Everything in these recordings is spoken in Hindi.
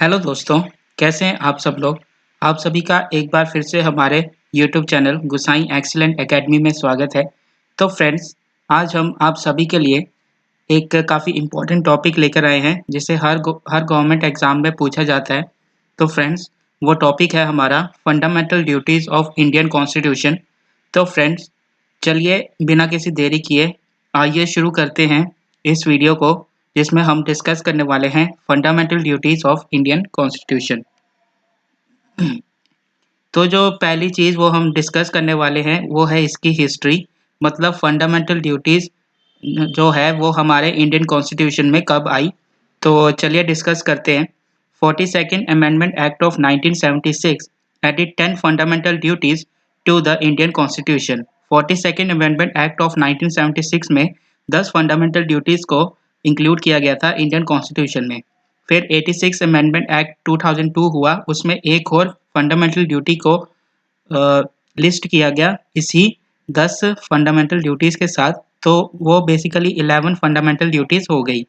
हेलो दोस्तों, कैसे हैं आप सब लोग? आप सभी का एक बार फिर से हमारे यूट्यूब चैनल गुसाई एक्सीलेंट एकेडमी में स्वागत है। तो फ्रेंड्स, आज हम आप सभी के लिए एक काफ़ी इम्पोर्टेंट टॉपिक लेकर आए हैं, जिसे हर गवर्नमेंट एग्ज़ाम में पूछा जाता है। तो फ्रेंड्स, वो टॉपिक है हमारा fundamental duties of Indian constitution. तो फ्रेंड्स, चलिए बिना किसी देरी किए आइए शुरू करते हैं इस वीडियो को, जिसमें हम डिस्कस करने वाले हैं fundamental duties of Indian constitution. तो जो पहली चीज़ वो हम डिस्कस करने वाले हैं वो है इसकी हिस्ट्री। मतलब फंडामेंटल ड्यूटीज़ जो है वो हमारे इंडियन कॉन्स्टिट्यूशन में कब आई। तो चलिए डिस्कस करते हैं। 42nd amendment act of 1976 added 10 fundamental duties to the Indian constitution. 42nd amendment act of 1976 में 10 फंडामेंटल ड्यूटीज़ को इंक्लूड किया गया था इंडियन कॉन्स्टिट्यूशन में। फिर 86 अमेंडमेंट एक्ट 2002 हुआ, उसमें एक और फंडामेंटल ड्यूटी को लिस्ट किया गया इसी 10 फंडामेंटल ड्यूटीज़ के साथ। तो वो बेसिकली 11 फंडामेंटल ड्यूटीज़ हो गई।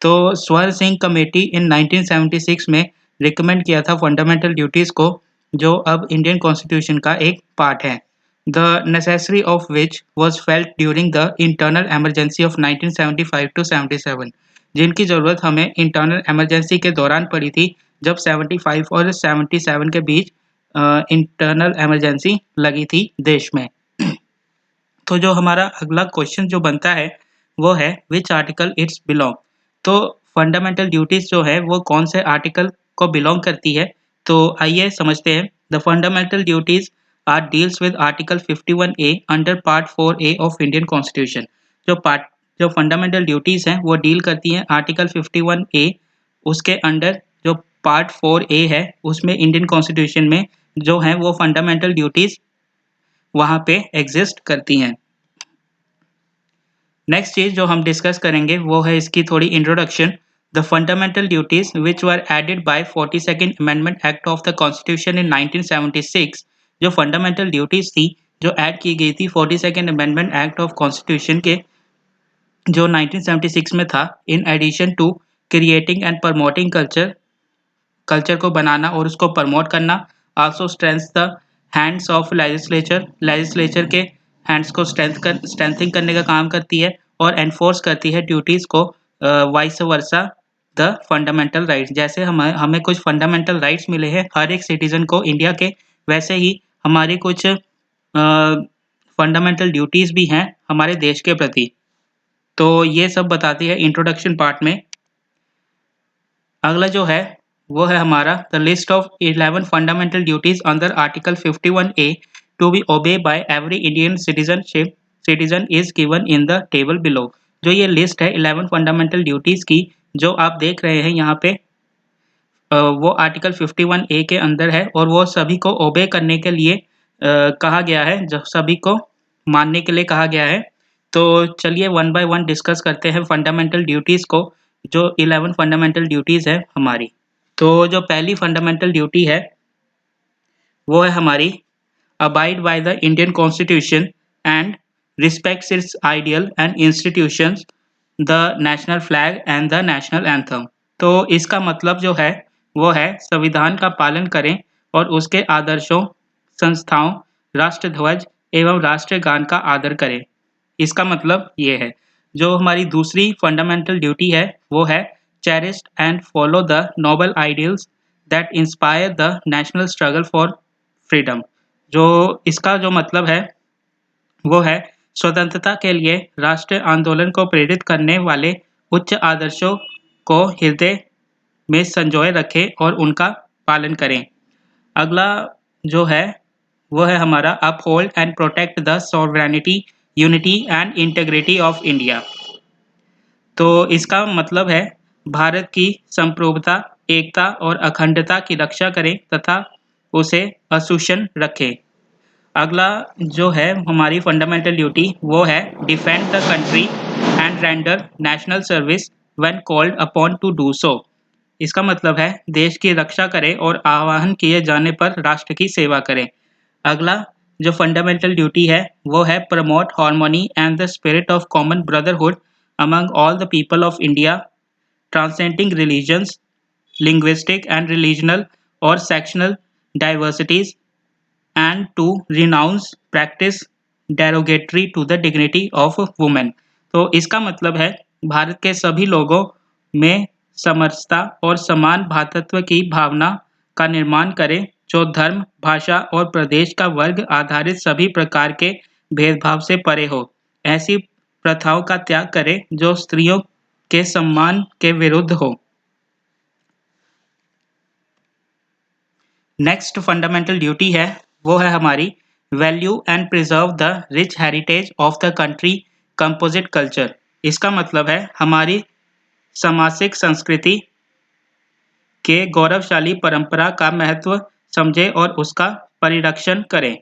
तो स्वर्ण सिंह कमेटी इन 1976 में रिकमेंड किया था फंडामेंटल ड्यूटीज़ को, जो अब इंडियन कॉन्स्टिट्यूशन का एक पार्ट है। The necessary of which was felt during the internal emergency of 1975 to 77, जिनकी ज़रूरत हमें इंटरनल एमरजेंसी के दौरान पड़ी थी, जब 75 और 77 के बीच इंटरनल एमरजेंसी लगी थी देश में। तो जो हमारा अगला क्वेश्चन जो बनता है वो है विच आर्टिकल इट्स बिलोंग। तो फंडामेंटल ड्यूटीज जो है वो कौन से आर्टिकल को बिलोंग करती है, तो आइए समझते हैं। The fundamental duties are deals with article 51A under part 4A of Indian constitution. जो फंडामेंटल ड्यूटीज हैं वो डील करती हैं आर्टिकल 51A, उसके अंडर जो पार्ट 4A है उसमें इंडियन कॉन्स्टिट्यूशन में जो है वो फंडामेंटल ड्यूटीज वहाँ पे एग्जिस्ट करती हैं। नेक्स्ट चीज़ जो हम डिस्कस करेंगे वो है इसकी थोड़ी introduction. The fundamental duties which were added by 42nd amendment act of the constitution in 1976। जो फंडामेंटल ड्यूटीज थी जो ऐड की गई थी 42nd amendment act of constitution के, जो 1976 में था, in addition to creating and promoting culture को बनाना और उसको प्रमोट करना। Also strengths the hands of legislature के हैंड्स को स्ट्रेंथिंग करने का काम करती है और एनफोर्स करती है ड्यूटीज़ को। Vice versa the fundamental rights, जैसे हमें हमें कुछ फंडामेंटल राइट्स मिले हैं हर एक सिटीज़न को इंडिया के, वैसे ही हमारी कुछ फंडामेंटल ड्यूटीज़ भी हैं हमारे देश के प्रति। तो ये सब बताती है इंट्रोडक्शन पार्ट में। अगला जो है वो है हमारा the list of 11 fundamental duties under article 51A to be obey by every Indian citizen is given in the table below. जो ये लिस्ट है 11 फंडामेंटल ड्यूटीज की, जो आप देख रहे हैं यहाँ पे, वो आर्टिकल 51A के अंदर है और वो सभी को ओबे करने के लिए कहा गया है, जो सभी को मानने के लिए कहा गया है। तो चलिए वन बाय वन डिस्कस करते हैं फंडामेंटल ड्यूटीज़ को, जो 11 फंडामेंटल ड्यूटीज़ है हमारी। तो जो पहली फंडामेंटल ड्यूटी है वो है हमारी abide by the Indian constitution and respects it's ideal and institutions, the national flag and the national anthem. तो इसका मतलब जो है वो है संविधान का पालन करें और उसके आदर्शों, संस्थाओं, राष्ट्रध्वज एवं राष्ट्रीय गान का आदर करें। इसका मतलब ये है। जो हमारी दूसरी फंडामेंटल ड्यूटी है वो है cherish and follow the noble ideals that inspire the national struggle for freedom. जो इसका जो मतलब है वो है स्वतंत्रता के लिए राष्ट्रीय आंदोलन को प्रेरित करने वाले उच्च आदर्शों को हृदय में संजोए रखें और उनका पालन करें। अगला जो है वो है हमारा uphold and protect the sovereignty, unity and integrity of India. तो इसका मतलब है भारत की संप्रभुता, एकता और अखंडता की रक्षा करें तथा उसे अशोषण रखें। अगला जो है हमारी फंडामेंटल ड्यूटी वो है defend the country and render national service when called upon two do so. इसका मतलब है देश की रक्षा करें और आह्वान किए जाने पर राष्ट्र की सेवा करें। अगला जो फंडामेंटल ड्यूटी है वो है promote harmony and the spirit of common brotherhood among all the people of India, transcending religions linguistic and regional or sectional diversities and to renounce practice derogatory to the dignity of women। तो इसका मतलब है भारत के सभी लोगों में समरसता और समान भातृत्व की भावना का निर्माण करें जो धर्म, भाषा और प्रदेश का वर्ग आधारित सभी प्रकार के भेदभाव से परे हो। ऐसी प्रथाओं का त्याग करें जो स्त्रियों के सम्मान के विरुद्ध हो। नेक्स्ट फंडामेंटल ड्यूटी है वो है हमारी value and preserve the rich heritage of the country composite culture. इसका मतलब है हमारी सामाजिक संस्कृति के गौरवशाली परंपरा का महत्व समझे और उसका परिरक्षण करें।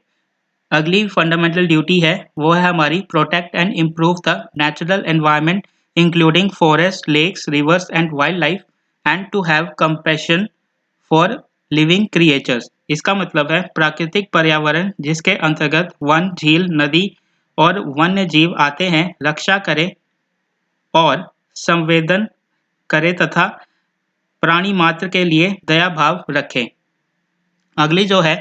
अगली फंडामेंटल ड्यूटी है वो है हमारी protect and improve the natural environment including forest, lakes, rivers and wild life and to have compassion for living creatures. इसका मतलब है प्राकृतिक पर्यावरण जिसके अंतर्गत वन, झील, नदी और वन्य जीव आते हैं रक्षा करें और संवेदन करें तथा प्राणी मात्र के लिए दया भाव रखें। अगली जो है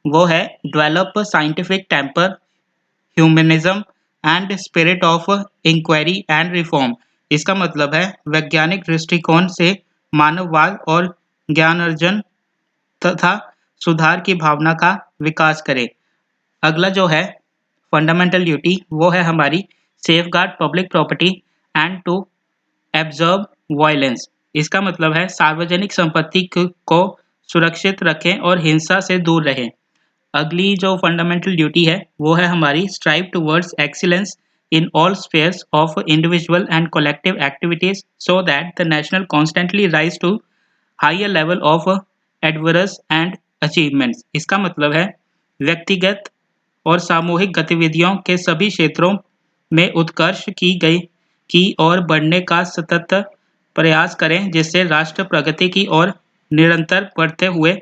वो है develop scientific temper, humanism and spirit of inquiry and reform. इसका मतलब है वैज्ञानिक दृष्टिकोण से मानववाद और ज्ञानार्जन तथा सुधार की भावना का विकास करें। अगला जो है फंडामेंटल ड्यूटी वो है हमारी safeguard public property and to abjure violence. इसका मतलब है सार्वजनिक संपत्ति को सुरक्षित रखें और हिंसा से दूर रहें। अगली जो फंडामेंटल ड्यूटी है वो है हमारी strive towards excellence in all spheres of individual and collective activities so that the national constantly rise to higher level of adverse and achievements। इसका मतलब है व्यक्तिगत और सामूहिक गतिविधियों के सभी क्षेत्रों में उत्कर्ष की ओर बढ़ने का सतत प्रयास करें जिससे राष्ट्र प्रगति की ओर निरंतर बढ़ते हुए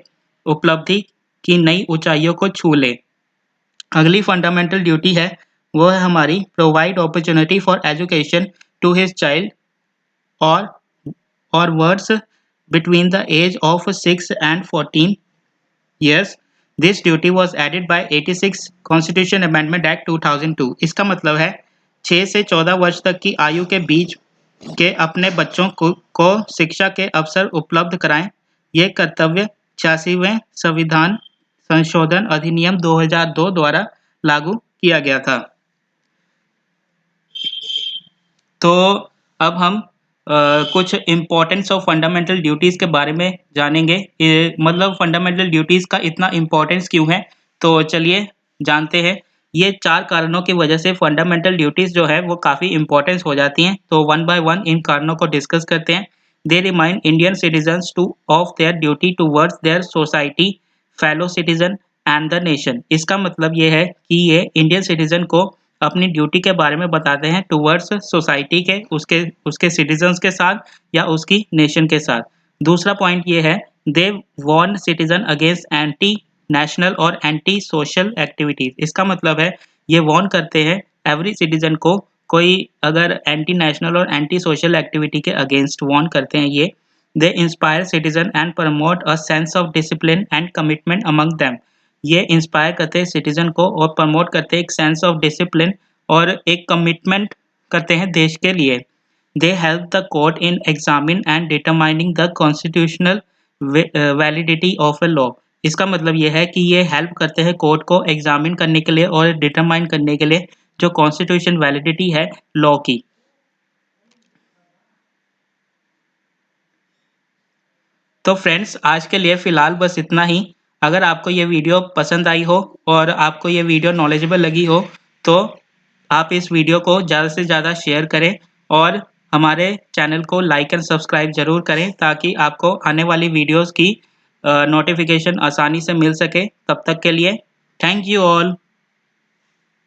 उपलब्धि की नई ऊंचाइयों को छू ले। अगली फंडामेंटल ड्यूटी है वो है हमारी provide opportunity for education to his child or wards between the age of 6 and 14 years। This duty was added by 86 Constitution Amendment Act 2002। इसका मतलब है 6 से 14 वर्ष तक की आयु के बीच के अपने बच्चों को शिक्षा के अवसर उपलब्ध कराएं। ये कर्तव्य 86वें संविधान संशोधन अधिनियम 2002 द्वारा लागू किया गया था। तो अब हम कुछ इम्पोर्टेंस ऑफ फंडामेंटल ड्यूटीज़ के बारे में जानेंगे। मतलब फंडामेंटल ड्यूटीज़ का इतना इम्पोर्टेंस क्यों है, तो चलिए जानते हैं। ये 4 कारणों की वजह से फंडामेंटल ड्यूटीज़ जो है वो काफ़ी इम्पोर्टेंस हो जाती हैं। तो वन बाय वन इन कारणों को डिस्कस करते हैं। They remind Indian citizens to of their duty towards their society, fellow citizen and the nation. इसका मतलब ये है कि ये इंडियन सिटीजन को अपनी ड्यूटी के बारे में बताते हैं टुवर्ड्स सोसाइटी के, उसके सिटीजन्स के साथ या उसकी नेशन के साथ। दूसरा पॉइंट ये है they warn citizen against anti national और एंटी सोशल एक्टिविटीज। इसका मतलब है ये वार्न करते हैं एवरी सिटीजन को, कोई अगर एंटी नेशनल और एंटी सोशल एक्टिविटी के अगेंस्ट वार्न करते हैं ये। They inspire citizen and promote a sense of discipline and commitment among them. ये इंस्पायर करते हैं सिटीजन को और प्रमोट करते हैं एक सेंस ऑफ डिसिप्लिन और एक कमिटमेंट करते हैं देश के लिए। They help the court in examine and determining the constitutional validity of a law. इसका मतलब ये है कि ये हेल्प करते हैं कोर्ट को एग्जामिन करने के लिए और डिटरमाइन करने के लिए जो कॉन्स्टिट्यूशन वैलिडिटी है लॉ की। तो फ्रेंड्स आज के लिए फ़िलहाल बस इतना ही। अगर आपको ये वीडियो पसंद आई हो और आपको ये वीडियो नॉलेजेबल लगी हो तो आप इस वीडियो को ज़्यादा से ज़्यादा शेयर करें और हमारे चैनल को लाइक एंड सब्सक्राइब ज़रूर करें ताकि आपको आने वाली वीडियोस की नोटिफिकेशन आसानी से मिल सके। तब तक के लिए थैंक यू ऑल।